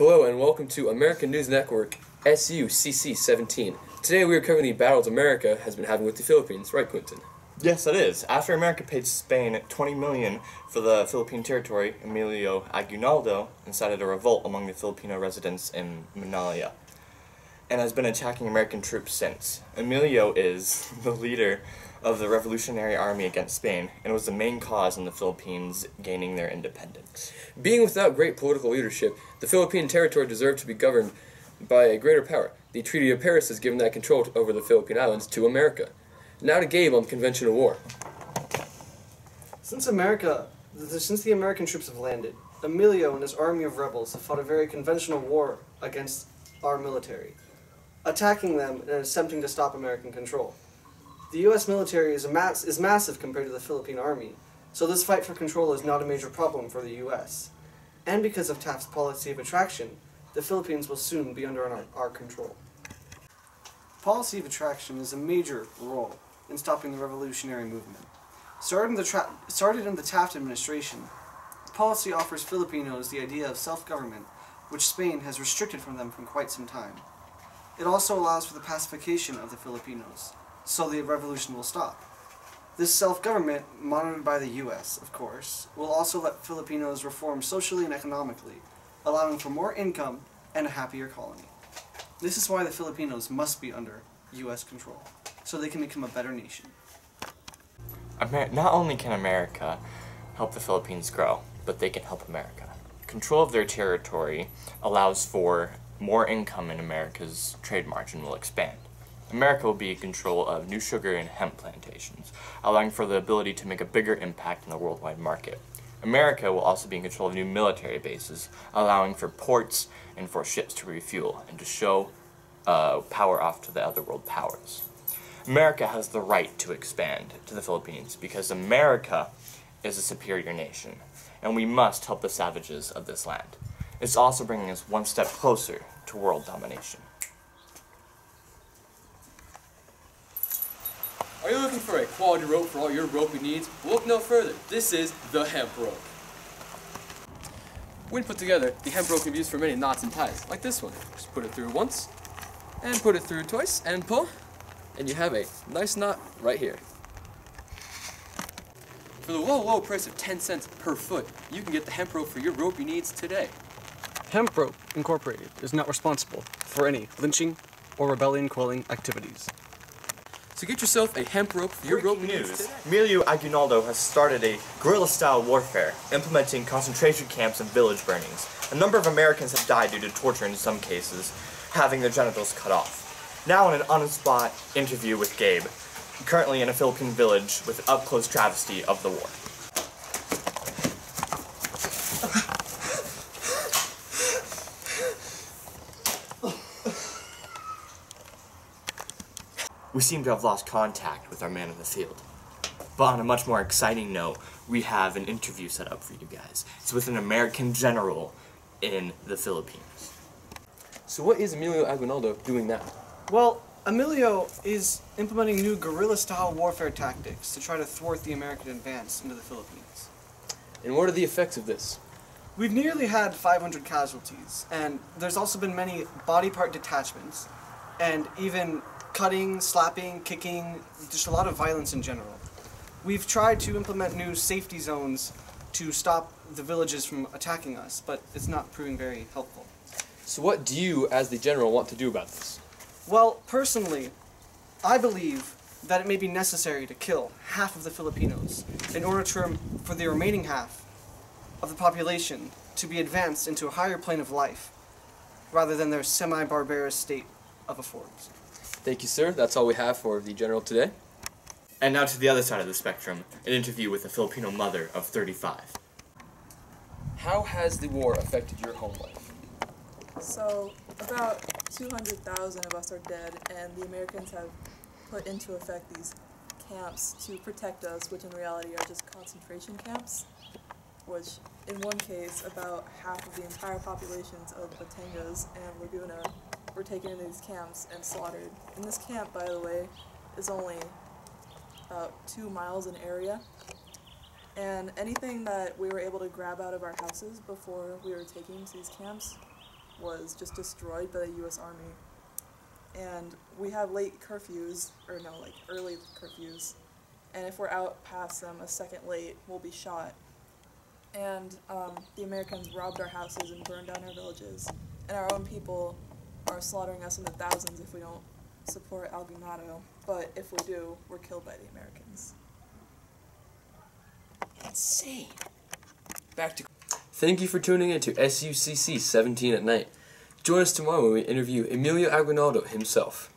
Hello and welcome to American News Network SUCC 17. Today we are covering the battles America has been having with the Philippines, right, Quentin? Yes, it is. After America paid Spain $20 million for the Philippine territory, Emilio Aguinaldo incited a revolt among the Filipino residents in Manila and has been attacking American troops since. Emilio is the leader of the Revolutionary Army against Spain and was the main cause in the Philippines gaining their independence. Being without great political leadership, the Philippine territory deserved to be governed by a greater power. The Treaty of Paris has given that control over the Philippine Islands to America. Now to Gabe on the Convention of War. Since the American troops have landed, Emilio and his army of rebels have fought a very conventional war against our military, attacking them and attempting to stop American control. The U.S. military is massive compared to the Philippine Army, so this fight for control is not a major problem for the U.S. And because of Taft's policy of attraction, the Philippines will soon be under our control. Policy of attraction is a major role in stopping the revolutionary movement. Started in the Taft administration, the policy offers Filipinos the idea of self-government, which Spain has restricted from them for quite some time. It also allows for the pacification of the Filipinos, so the revolution will stop. This self-government, monitored by the U.S., of course, will also let Filipinos reform socially and economically, allowing for more income and a happier colony. This is why the Filipinos must be under U.S. control, so they can become a better nation. Not only can America help the Philippines grow, but they can help America. Control of their territory allows for more income, and America's trade margin will expand. America will be in control of new sugar and hemp plantations, allowing for the ability to make a bigger impact in the worldwide market. America will also be in control of new military bases, allowing for ports and for ships to refuel and to show power off to the other world powers. America has the right to expand to the Philippines because America is a superior nation, and we must help the savages of this land. It's also bringing us one step closer to world domination. Are you looking for a quality rope for all your roping needs? Look no further. This is the hemp rope. When put together, the hemp rope can be used for many knots and ties, like this one. Just put it through once, and put it through twice, and pull, and you have a nice knot right here. For the low price of 10 cents per foot, you can get the hemp rope for your roping needs today. Hemp Rope Incorporated is not responsible for any lynching or rebellion-quelling activities. So get yourself a hemp rope for your roping needs today. Emilio Aguinaldo has started a guerrilla-style warfare, implementing concentration camps and village burnings. A number of Americans have died due to torture, in some cases, having their genitals cut off. Now in an on-the-spot interview with Gabe, currently in a Philippine village with up-close travesty of the war. We seem to have lost contact with our man in the field. But on a much more exciting note, we have an interview set up for you guys. It's with an American general in the Philippines. So what is Emilio Aguinaldo doing now? Well, Emilio is implementing new guerrilla-style warfare tactics to try to thwart the American advance into the Philippines. And what are the effects of this? We've nearly had 500 casualties, and there's also been many body part detachments, and even cutting, slapping, kicking, just a lot of violence in general. We've tried to implement new safety zones to stop the villages from attacking us, but it's not proving very helpful. So what do you, as the general, want to do about this? Well, personally, I believe that it may be necessary to kill half of the Filipinos in order for the remaining half of the population to be advanced into a higher plane of life, rather than their semi-barbarous state of affairs. Thank you, sir. That's all we have for the general today. And now to the other side of the spectrum, an interview with a Filipino mother of 35. How has the war affected your home life? So, about 200,000 of us are dead, and the Americans have put into effect these camps to protect us, which in reality are just concentration camps, which in one case, about half of the entire populations of Batangas and Laguna were taken into these camps and slaughtered. And this camp, by the way, is only about 2 miles in area, and anything that we were able to grab out of our houses before we were taken to these camps was just destroyed by the U.S. Army. And we have late curfews, or no, like early curfews, and if we're out past them a second late, we'll be shot. And the Americans robbed our houses and burned down our villages, and our own people are slaughtering us in the thousands if we don't support El Ganado, but if we do, we're killed by the Americans. Insane. Back to. Thank you for tuning in to SUCC 17 at Night. Join us tomorrow when we interview Emilio Aguinaldo himself.